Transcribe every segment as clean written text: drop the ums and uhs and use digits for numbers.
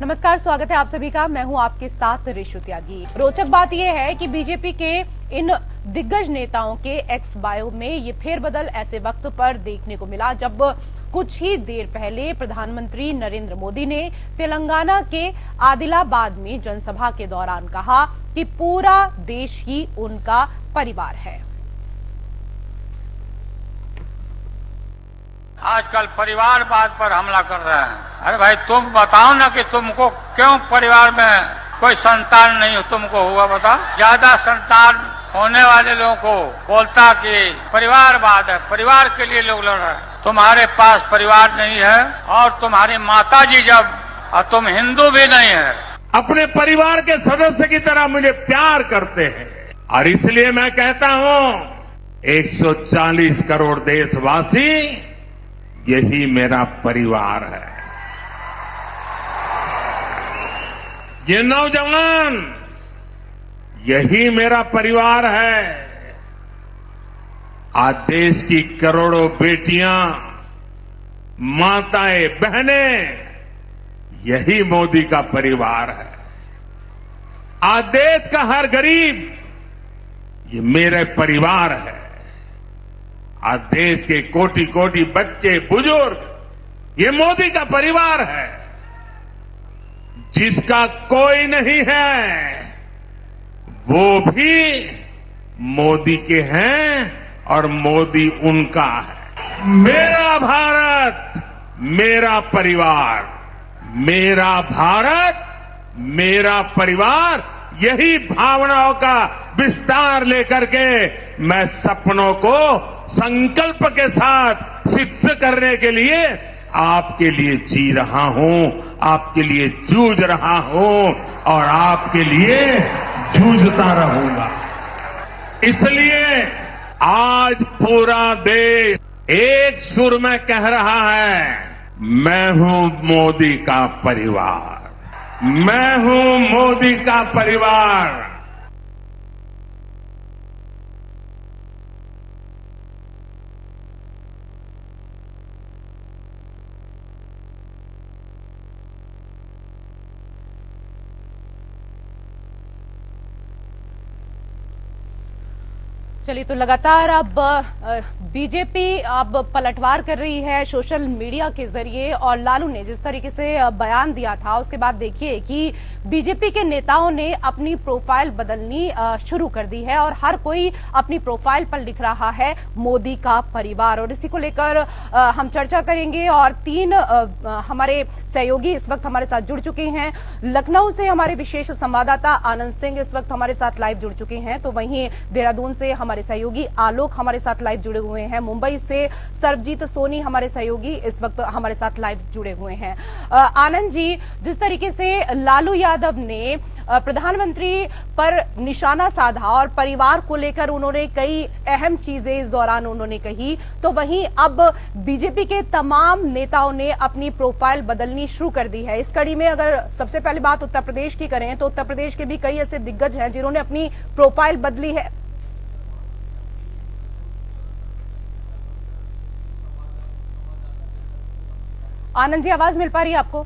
नमस्कार, स्वागत है आप सभी का। मैं हूं आपके साथ ऋषु त्यागी। रोचक बात यह है कि बीजेपी के इन दिग्गज नेताओं के एक्स बायो में ये फेरबदल ऐसे वक्त पर देखने को मिला जब कुछ ही देर पहले प्रधानमंत्री नरेंद्र मोदी ने तेलंगाना के आदिलाबाद में जनसभा के दौरान कहा कि पूरा देश ही उनका परिवार है। आजकल परिवारवाद पर हमला कर रहे हैं। अरे भाई, तुम बताओ ना कि तुमको क्यों परिवार में कोई संतान नहीं तुमको हुआ, बताओ। ज्यादा संतान होने वाले लोगों को बोलता कि परिवारवाद है, परिवार के लिए लोग लड़ रहे हैं। तुम्हारे पास परिवार नहीं है और तुम्हारी माताजी जब, और तुम हिंदू भी नहीं है, अपने परिवार के सदस्य की तरह मुझे प्यार करते हैं। और इसलिए मैं कहता हूं 140 करोड़ देशवासी यही मेरा परिवार है। ये नौजवान यही मेरा परिवार है। आज देश की करोड़ों बेटियां, माताएं, बहनें, यही मोदी का परिवार है। आज देश का हर गरीब ये मेरे परिवार है। आज देश के कोटि कोटि बच्चे, बुजुर्ग, ये मोदी का परिवार है। जिसका कोई नहीं है वो भी मोदी के हैं और मोदी उनका है। मेरा भारत, मेरा परिवार, मेरा भारत, मेरा परिवार, यही भावनाओं का विस्तार लेकर के मैं सपनों को संकल्प के साथ सिद्ध करने के लिए आपके लिए जी रहा हूं, आपके लिए जूझ रहा हूं और आपके लिए जूझता रहूंगा। इसलिए आज पूरा देश एक सुर में कह रहा है, मैं हूं मोदी का परिवार, मैं हूं मोदी का परिवार। चलिए, तो लगातार अब बीजेपी अब पलटवार कर रही है सोशल मीडिया के जरिए, और लालू ने जिस तरीके से बयान दिया था उसके बाद देखिए कि बीजेपी के नेताओं ने अपनी प्रोफाइल बदलनी शुरू कर दी है और हर कोई अपनी प्रोफाइल पर लिख रहा है मोदी का परिवार। और इसी को लेकर हम चर्चा करेंगे और तीन हमारे सहयोगी इस वक्त हमारे साथ जुड़ चुके हैं। लखनऊ से हमारे विशेष संवाददाता आनंद सिंह इस वक्त हमारे साथ लाइव जुड़ चुके हैं, तो वहीं देहरादून से हमारे सहयोगी आलोक हमारे साथ लाइव जुड़े हुए हैं। मुंबई से सर्वजीत सोनी हमारे सहयोगी इस वक्त हमारे साथ लाइव जुड़े हुए हैं। आनंद जी, जिस तरीके से लालू यादव ने प्रधानमंत्री पर निशाना साधा और परिवार को लेकर उन्होंने कई अहम चीजें इस दौरान उन्होंने कही, तो वहीं अब बीजेपी के तमाम नेताओं ने अपनी प्रोफाइल बदलनी शुरू कर दी है। इस कड़ी में अगर सबसे पहले बात उत्तर प्रदेश की करें तो उत्तर प्रदेश के भी कई ऐसे दिग्गज हैं जिन्होंने अपनी प्रोफाइल बदली है। आनंद जी, आवाज मिल पा रही है आपको?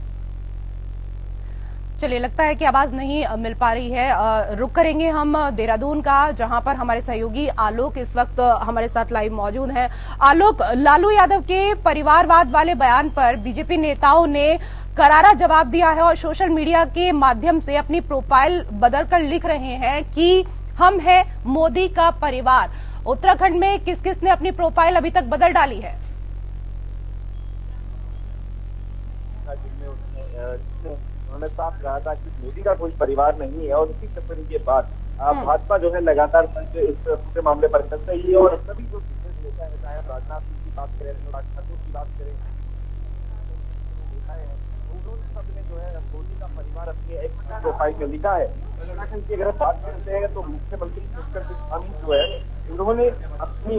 चलिए, लगता है कि आवाज नहीं मिल पा रही है। रुक करेंगे हम देहरादून का, जहां पर हमारे सहयोगी आलोक इस वक्त हमारे साथ लाइव मौजूद हैं। आलोक, लालू यादव के परिवारवाद वाले बयान पर बीजेपी नेताओं ने करारा जवाब दिया है और सोशल मीडिया के माध्यम से अपनी प्रोफाइल बदलकर लिख रहे हैं कि हम हैं मोदी का परिवार। उत्तराखंड में किस किस ने अपनी प्रोफाइल अभी तक बदल डाली है? उन्होंने साफ कहा था कि मोदी का कोई परिवार नहीं है, और उसी टिप्पणी के बाद भाजपा जो है लगातार इस पूरे मामले पर चल रही है। और सभी जो नेता है, चाहे राजनाथ सिंह की बात करें, अनुराग ठाकुर की बात करें, उन्होंने सबने जो है मोदी का परिवार अपनी एक प्रोफाइल में लिखा है। उत्तराखंड की अगर बात करते हैं तो मुख्यमंत्री पुष्कर सिंह धामी जो है, उन्होंने अपनी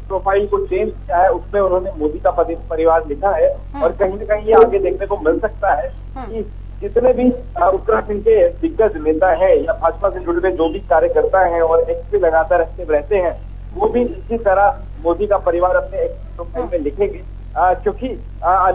प्रोफाइल को चेंज किया है, उसमें उन्होंने मोदी का परिवार लिखा है। और कहीं न कहीं ये आगे देखने को मिल सकता है कि जितने भी उत्तराखंड के दिग्गज नेता हैं या भाजपा से जुड़े हुए जो भी कार्यकर्ता हैं और एक्स पे लगातार एक्टिव रहते हैं, वो भी इसी तरह मोदी का परिवार अपने एक्स प्रोफाइल में लिखेंगे। क्योंकि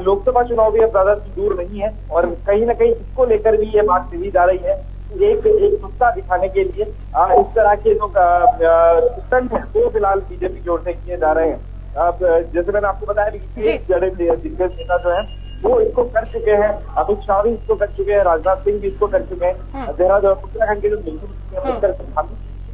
लोकसभा चुनाव भी अब ज्यादा दूर नहीं है और कहीं ना कहीं इसको लेकर भी ये बात कही जा रही है। एक गुस्सा दिखाने के लिए इस तरह के जो स्टंट है वो फिलहाल बीजेपी की ओर से किए जा रहे हैं। अब जैसे मैंने आपको बताया कि बड़े दिग्गज नेता जो है वो इसको कर चुके हैं, अमित शाह भी इसको कर चुके हैं, राजनाथ सिंह भी इसको कर चुके हैं, उत्तराखंड के जो मुख्यमंत्री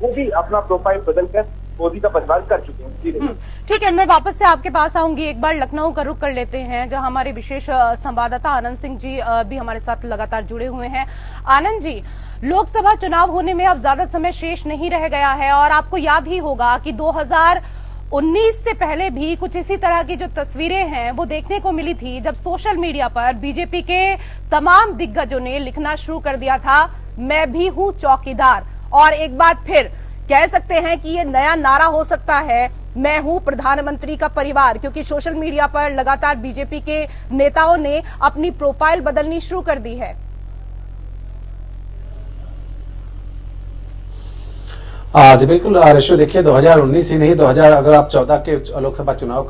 वो भी अपना प्रोफाइल बदलकर मोदी का परिवार कर चुके हैं। ठीक है, मैं वापस से आपके पास आऊंगी। एक बार लखनऊ का रुख कर लेते हैं, जहां हमारे विशेष संवाददाता आनंद सिंह जी भी हमारे साथ लगातार जुड़े हुए हैं। आनंद जी, लोकसभा चुनाव होने में अब ज्यादा समय शेष नहीं रह गया है और आपको याद ही होगा कि 2019 से पहले भी कुछ इसी तरह की जो तस्वीरें हैं वो देखने को मिली थी, जब सोशल मीडिया पर बीजेपी के तमाम दिग्गजों ने लिखना शुरू कर दिया था, मैं भी हूं चौकीदार। और एक बार फिर कह सकते हैं कि ये नया नारा हो सकता है, मैं हूं प्रधानमंत्री का परिवार, क्योंकि सोशल मीडिया पर लगातार बीजेपी के नेताओं ने अपनी प्रोफाइल बदलनी शुरू कर दी है। जी बिल्कुल रशु, देखिए 2019 ही नहीं, 2000 अगर आप 14 के लोकसभा चुनाव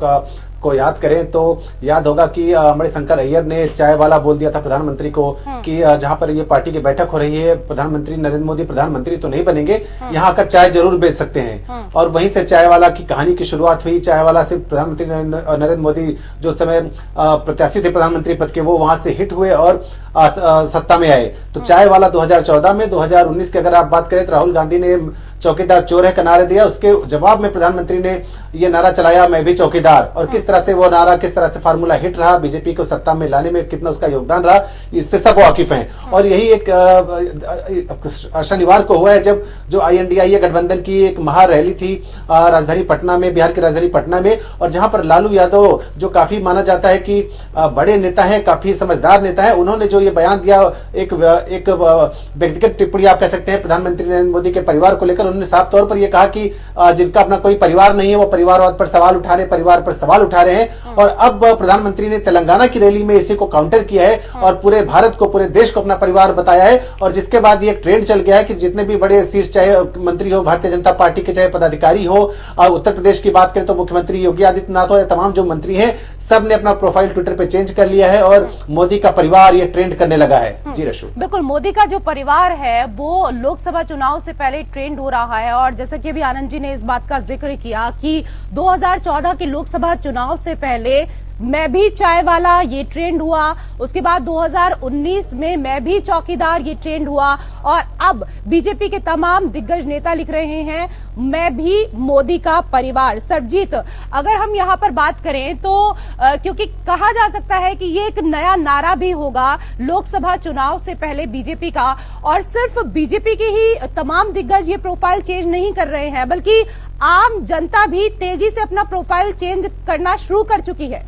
को याद करें तो याद होगा कि मणिशंकर अय्यर ने चाय वाला बोल दिया था प्रधानमंत्री को कि जहां पर ये पार्टी की बैठक हो रही है, प्रधानमंत्री नरेंद्र मोदी प्रधानमंत्री तो नहीं बनेंगे, यहां आकर चाय जरूर बेच सकते हैं। और वहीं से चाय वाला की कहानी की शुरुआत हुई। चाय वाला से प्रधानमंत्री नरेंद्र मोदी जो समय प्रत्याशी थे प्रधानमंत्री पद के, वो वहां से हिट हुए और सत्ता में आए। तो चाय वाला 2014 में, 2019 की अगर आप बात करें तो राहुल गांधी ने चौकीदार चोर है का नारा दिया, उसके जवाब में प्रधानमंत्री ने यह नारा चलाया, मैं भी चौकीदार। और किस तरह से वो नारा, किस तरह से फार्मूला हिट रहा, बीजेपी को सत्ता में लाने में कितना उसका योगदान रहा, इससे सब वाकिफ हैं। और यही एक शनिवार को हुआ है जब जो INDIA गठबंधन की एक महा रैली थी राजधानी पटना में, बिहार की राजधानी पटना में, और जहां पर लालू यादव जो काफी माना जाता है कि बड़े नेता है, काफी समझदार नेता है, उन्होंने जो ये बयान दिया, एक व्यक्तिगत टिप्पणी आप कह सकते हैं प्रधानमंत्री नरेंद्र मोदी के परिवार को लेकर, उन्होंने साफ तौर पर यह कहा कि जिनका अपना कोई परिवार नहीं है वो परिवारवाद पर सवाल उठा रहे, परिवार पर सवाल उठा रहे हैं। और अब प्रधानमंत्री ने तेलंगाना की रैली में इसी को काउंटर किया है और पूरे भारत को, पूरे देश को अपना परिवार बताया है। और जिसके बाद ये ट्रेंड चल गया है कि जितने भी बड़े शीर्ष, चाहे मंत्री हो भारतीय जनता पार्टी के, चाहे पदाधिकारी हो, उत्तर प्रदेश की बात करें तो मुख्यमंत्री योगी आदित्यनाथ हो या तमाम जो मंत्री हैं, सब ने अपना प्रोफाइल ट्विटर पे चेंज कर लिया है और मोदी का परिवार ये ट्रेंड करने लगा है। जी रशु, बिल्कुल, मोदी का जो परिवार है वो लोकसभा चुनाव से पहले ट्रेंड हो रहा है। और जैसे कि अभी आनंद जी ने इस बात का जिक्र किया कि 2014 के लोकसभा चुनाव से पहले मैं भी चाय वाला ये ट्रेंड हुआ, उसके बाद 2019 में मैं भी चौकीदार ये ट्रेंड हुआ, और अब बीजेपी के तमाम दिग्गज नेता लिख रहे हैं मैं भी मोदी का परिवार। सरजीत, अगर हम यहाँ पर बात करें तो क्योंकि कहा जा सकता है कि ये एक नया नारा भी होगा लोकसभा चुनाव से पहले बीजेपी का, और सिर्फ बीजेपी के ही तमाम दिग्गज ये प्रोफाइल चेंज नहीं कर रहे हैं, बल्कि आम जनता भी तेजी से अपना प्रोफाइल चेंज करना शुरू कर चुकी है।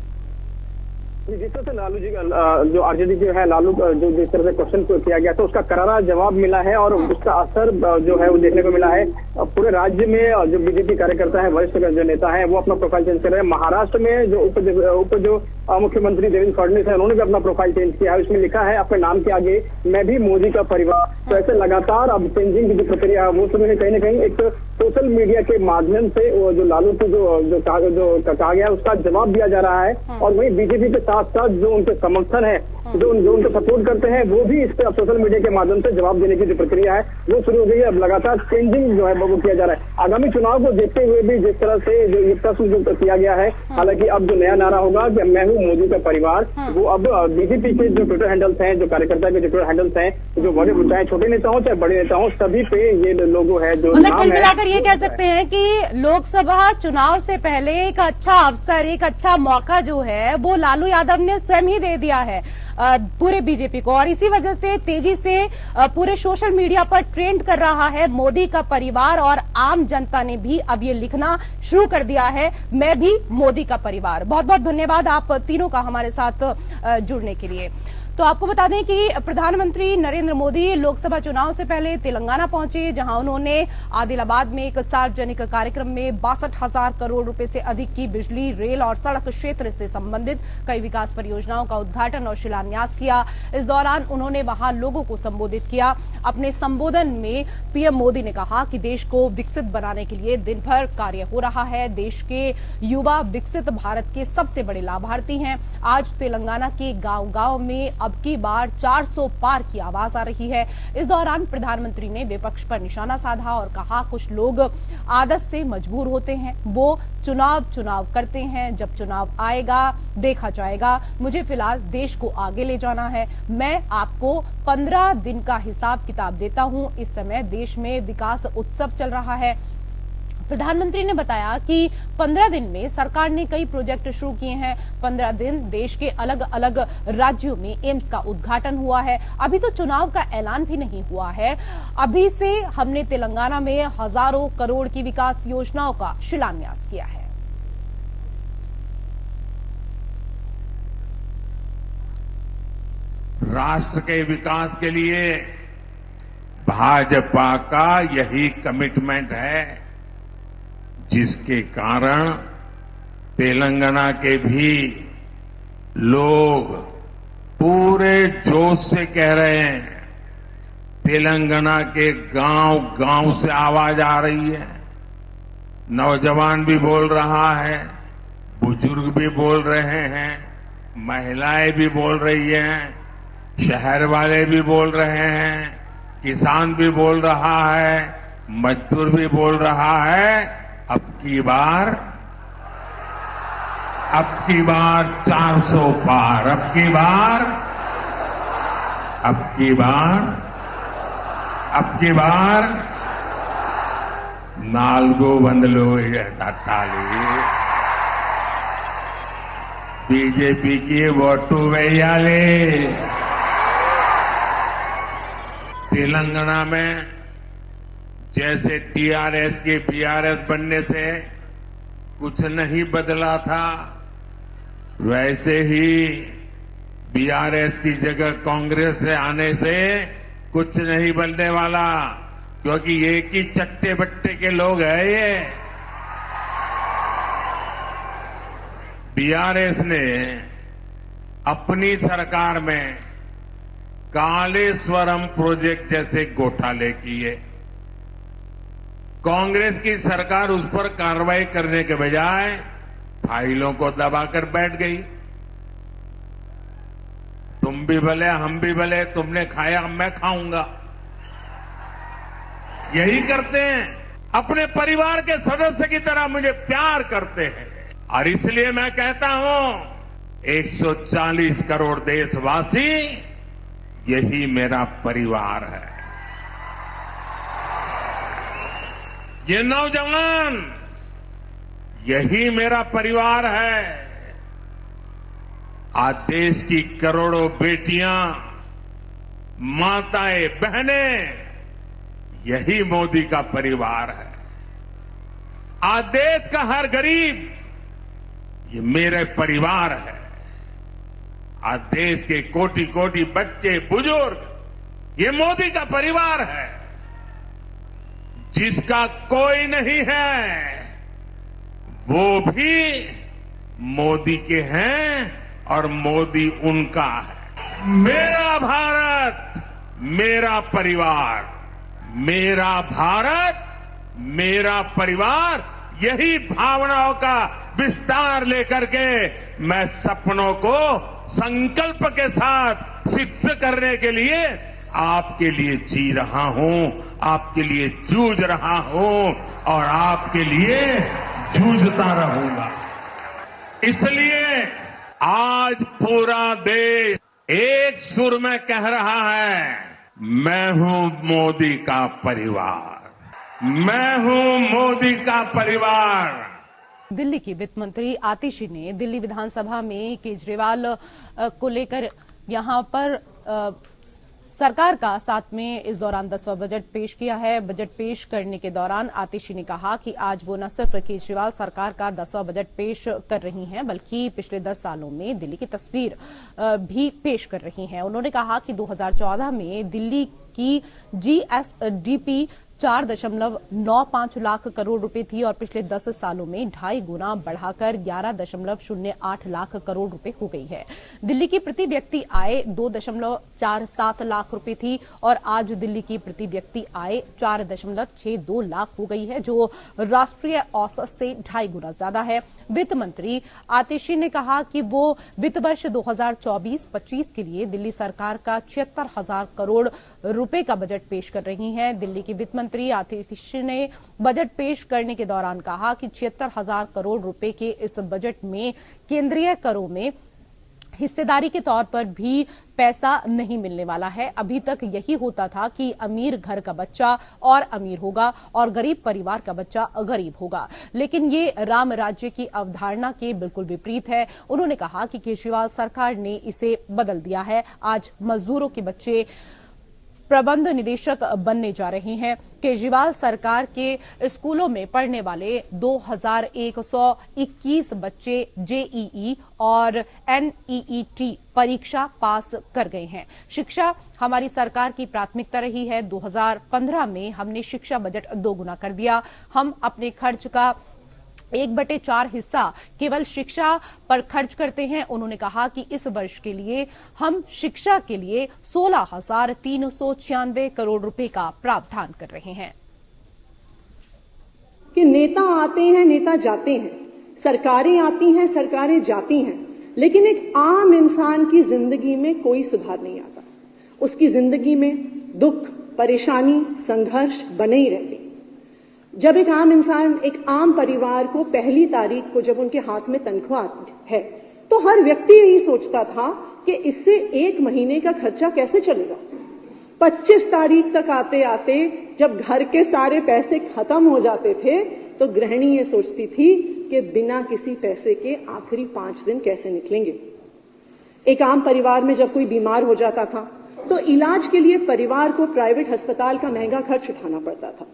जिस तरह से लालू जी का जो आरजेडी जो है, लालू जो जिस तरह से क्वेश्चन किया गया था उसका करारा जवाब मिला है और उसका असर जो है वो देखने को मिला है। पूरे राज्य में जो बीजेपी कार्यकर्ता है, वरिष्ठ जो नेता है, वो अपना प्रोफाइल चेंज कर रहे हैं। महाराष्ट्र में जो मुख्यमंत्री देवेंद्र फडणवीस है, उन्होंने भी अपना प्रोफाइल चेंज किया है। उसमें लिखा है अपने नाम के आगे मैं भी मोदी का परिवार। तो ऐसे लगातार अब चेंजिंग की जो प्रक्रिया है वो शुरू है। कहीं ना कहीं एक सोशल मीडिया के माध्यम से जो लालू को जो कहा गया उसका जवाब दिया जा रहा है। और वहीं बीजेपी के साथ साथ जो उनके समर्थन है, जो उनको सपोर्ट करते हैं, वो भी इस पे सोशल मीडिया के माध्यम से जवाब देने की जो प्रक्रिया है वो शुरू हो गई है। अब लगातार चेंजिंग जो है वो किया जा रहा है। आगामी चुनाव को देखते हुए भी जिस तरह से जो ये प्रश्न जो किया गया है, हालांकि अब जो नया नारा होगा कि मैं हूँ मोदी का परिवार, वो अब बीजेपी के जो ट्विटर हैंडल्स हैं, जो कार्यकर्ता के जो ट्विटर हैंडल्स हैं, जो बड़े चाहे छोटे नेता हो चाहे बड़े नेता हो, सभी पे ये लोगो है जो मतलब कुल मिलाकर ये कह सकते हैं कि लोकसभा चुनाव से पहले एक अच्छा अवसर, एक अच्छा मौका जो है वो लालू यादव ने स्वयं ही दे दिया है पूरे बीजेपी को, और इसी वजह से तेजी से पूरे सोशल मीडिया पर ट्रेंड कर रहा है मोदी का परिवार। और आम जनता ने भी अब ये लिखना शुरू कर दिया है मैं भी मोदी का परिवार। बहुत बहुत धन्यवाद आप तीनों का हमारे साथ जुड़ने के लिए। तो आपको बता दें कि प्रधानमंत्री नरेंद्र मोदी लोकसभा चुनाव से पहले तेलंगाना पहुंचे, जहां उन्होंने आदिलाबाद में एक सार्वजनिक कार्यक्रम में 62,000 करोड़ रुपए से अधिक की बिजली, रेल और सड़क क्षेत्र से संबंधित कई विकास परियोजनाओं का उद्घाटन और शिलान्यास किया। इस दौरान उन्होंने वहां लोगों को संबोधित किया। अपने संबोधन में पीएम मोदी ने कहा कि देश को विकसित बनाने के लिए दिन भर कार्य हो रहा है। देश के युवा विकसित भारत के सबसे बड़े लाभार्थी हैं। आज तेलंगाना के गांव-गांव में अब की बार 400 पार की आवाज आ रही है। इस दौरान प्रधानमंत्री ने विपक्ष पर निशाना साधा और कहा, कुछ लोग आदत से मजबूर होते हैं, वो चुनाव करते हैं, जब चुनाव आएगा देखा जाएगा। मुझे फिलहाल देश को आगे ले जाना है। मैं आपको 15 दिन का हिसाब किताब देता हूं। इस समय देश में विकास उत्सव चल रहा है। प्रधानमंत्री ने बताया कि 15 दिन में सरकार ने कई प्रोजेक्ट शुरू किए हैं। 15 दिन देश के अलग अलग राज्यों में एम्स का उद्घाटन हुआ है। अभी तो चुनाव का ऐलान भी नहीं हुआ है। अभी से हमने तेलंगाना में हजारों करोड़ की विकास योजनाओं का शिलान्यास किया है। राष्ट्र के विकास के लिए भाजपा का यही कमिटमेंट है, जिसके कारण तेलंगाना के भी लोग पूरे जोश से कह रहे हैं। तेलंगाना के गांव-गांव से आवाज आ रही है। नौजवान भी बोल रहा है, बुजुर्ग भी बोल रहे हैं, महिलाएं भी बोल रही हैं, शहर वाले भी बोल रहे हैं, किसान भी बोल रहा है, मजदूर भी बोल रहा है। अब की बार 400 पार, अब की बार 400 తట్టాలి। బీజేపీకి ఓటు వేయాలి। तेलंगाना में जैसे टीआरएस के बीआरएस बनने से कुछ नहीं बदला था, वैसे ही बीआरएस की जगह कांग्रेस से आने से कुछ नहीं बनने वाला, क्योंकि एक ही चट्टे बट्टे के लोग हैं ये। बीआरएस ने अपनी सरकार में कालेश्वरम प्रोजेक्ट जैसे घोटाले किए। कांग्रेस की सरकार उस पर कार्रवाई करने के बजाय फाइलों को दबाकर बैठ गई। तुम भी भले हम भी भले, तुमने खाया मैं खाऊंगा, यही करते हैं। अपने परिवार के सदस्य की तरह मुझे प्यार करते हैं। और इसलिए मैं कहता हूं, 140 करोड़ देशवासी यही मेरा परिवार है। ये नौजवान यही मेरा परिवार है। आज देश की करोड़ों बेटियां, माताएं, बहनें, यही मोदी का परिवार है। आज देश का हर गरीब ये मेरे परिवार है। आज देश के कोटि कोटि बच्चे, बुजुर्ग, ये मोदी का परिवार है। जिसका कोई नहीं है वो भी मोदी के हैं और मोदी उनका है। मेरा भारत, मेरा परिवार, मेरा भारत, मेरा परिवार, यही भावनाओं का विस्तार लेकर के मैं सपनों को संकल्प के साथ सिद्ध करने के लिए आपके लिए जी रहा हूं, आपके लिए जूझ रहा हूं और आपके लिए जूझता रहूंगा। इसलिए आज पूरा देश एक सुर में कह रहा है, मैं हूं मोदी का परिवार, मैं हूं मोदी का परिवार। दिल्ली की वित्त मंत्री आतिशी ने दिल्ली विधानसभा में केजरीवाल को लेकर यहां पर सरकार का साथ में इस दौरान 10वां बजट पेश किया है। बजट पेश करने के दौरान आतिशी ने कहा कि आज वो न सिर्फ केजरीवाल सरकार का 10वां बजट पेश कर रही हैं, बल्कि पिछले 10 सालों में दिल्ली की तस्वीर भी पेश कर रही हैं। उन्होंने कहा कि 2014 में दिल्ली की जीएसडीपी 4.95 लाख करोड़ रुपए थी और पिछले 10 सालों में 2.5 गुना बढ़ाकर 11.08 लाख करोड़ रुपए हो गई है। दिल्ली की प्रति व्यक्ति आय 2.47 लाख रुपए थी और आज दिल्ली की प्रति व्यक्ति आय 4.62 लाख हो गई है, जो राष्ट्रीय औसत से 2.5 गुना ज्यादा है। वित्त मंत्री आतिशी ने कहा कि वो वित्त वर्ष 2024-25 के लिए दिल्ली सरकार का 76,000 करोड़ रुपए का बजट पेश कर रही हैं। दिल्ली की वित्त मंत्री आतिशी ने बजट पेश करने के दौरान कहा कि 76,000 करोड़ रुपए के इस बजट में केंद्रीय करों में हिस्सेदारी के तौर पर भी पैसा नहीं मिलने वाला है। अभी तक यही होता था कि अमीर घर का बच्चा और अमीर होगा और गरीब परिवार का बच्चा गरीब होगा, लेकिन ये राम राज्य की अवधारणा के बिल्कुल विपरीत है। उन्होंने कहा कि केजरीवाल सरकार ने इसे बदल दिया है। आज मजदूरों के बच्चे प्रबंध निदेशक बनने जा रहे हैं। केजरीवाल सरकार के स्कूलों में पढ़ने वाले 2121 बच्चे जेईई और एनईईटी परीक्षा पास कर गए हैं। शिक्षा हमारी सरकार की प्राथमिकता रही है। 2015 में हमने शिक्षा बजट 2 गुना कर दिया। हम अपने खर्च का 1/4 हिस्सा केवल शिक्षा पर खर्च करते हैं। उन्होंने कहा कि इस वर्ष के लिए हम शिक्षा के लिए 16,396 करोड़ रुपए का प्रावधान कर रहे हैं। कि नेता आते हैं, नेता जाते हैं, सरकारें आती हैं, सरकारें जाती हैं, लेकिन एक आम इंसान की जिंदगी में कोई सुधार नहीं आता। उसकी जिंदगी में दुख, परेशानी, संघर्ष बने ही रहते। जब एक आम इंसान, एक आम परिवार को पहली तारीख को जब उनके हाथ में तनख्वाह है, तो हर व्यक्ति यही सोचता था कि इससे 1 महीने का खर्चा कैसे चलेगा। 25 तारीख तक आते आते जब घर के सारे पैसे खत्म हो जाते थे, तो गृहिणी ये सोचती थी कि बिना किसी पैसे के आखिरी 5 दिन कैसे निकलेंगे। एक आम परिवार में जब कोई बीमार हो जाता था, तो इलाज के लिए परिवार को प्राइवेट अस्पताल का महंगा खर्च उठाना पड़ता था।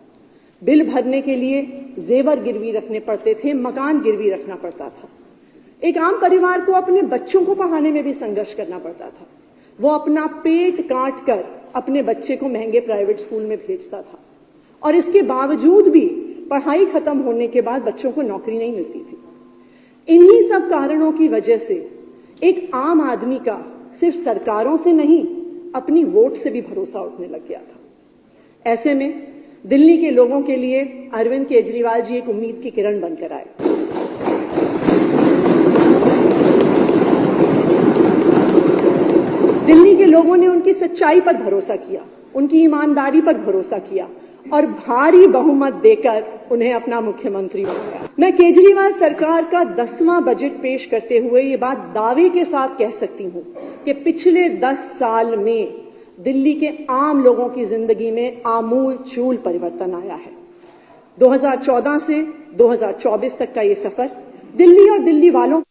बिल भरने के लिए जेवर गिरवी रखने पड़ते थे, मकान गिरवी रखना पड़ता था। एक आम परिवार को अपने बच्चों को पढ़ाने में भी संघर्ष करना पड़ता था। वो अपना पेट काट कर अपने बच्चे को महंगे प्राइवेट स्कूल में भेजता था और इसके बावजूद भी पढ़ाई खत्म होने के बाद बच्चों को नौकरी नहीं मिलती थी। इन्हीं सब कारणों की वजह से एक आम आदमी का सिर्फ सरकारों से नहीं, अपनी वोट से भी भरोसा उठने लग गया था। ऐसे में दिल्ली के लोगों के लिए अरविंद केजरीवाल जी एक उम्मीद की किरण बनकर आए। दिल्ली के लोगों ने उनकी सच्चाई पर भरोसा किया, उनकी ईमानदारी पर भरोसा किया और भारी बहुमत देकर उन्हें अपना मुख्यमंत्री बनाया। मैं केजरीवाल सरकार का 10वां बजट पेश करते हुए ये बात दावे के साथ कह सकती हूं कि पिछले 10 साल में दिल्ली के आम लोगों की जिंदगी में आमूल चूल परिवर्तन आया है। 2014 से 2024 तक का ये सफर दिल्ली और दिल्ली वालों।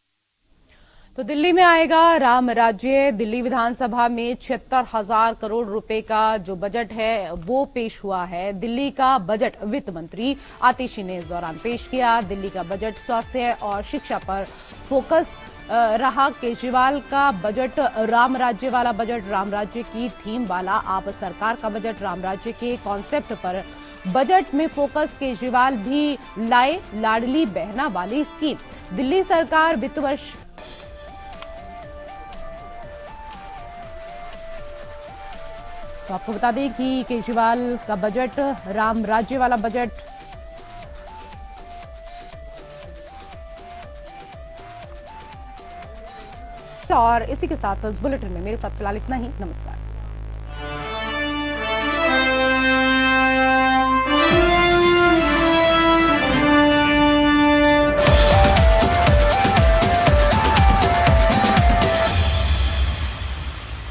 तो दिल्ली में आएगा राम राज्य। दिल्ली विधानसभा में 76,000 करोड़ रुपए का जो बजट है वो पेश हुआ है। दिल्ली का बजट वित्त मंत्री आतिशी ने इस दौरान पेश किया। दिल्ली का बजट स्वास्थ्य और शिक्षा पर फोकस रहा। केजरीवाल का बजट राम राज्य वाला बजट, राम राज्य की थीम वाला। आप सरकार का बजट राम राज्य के कॉन्सेप्ट पर बजट में फोकस केजरीवाल भी लाए। लाडली बहना वाली स्कीम। दिल्ली सरकार वित्त वर्ष तो आपको बता दें कि केजरीवाल का बजट राम राज्य वाला बजट और इसी के साथ इस बुलेटिन में मेरे साथ फिलहाल इतना ही। नमस्कार।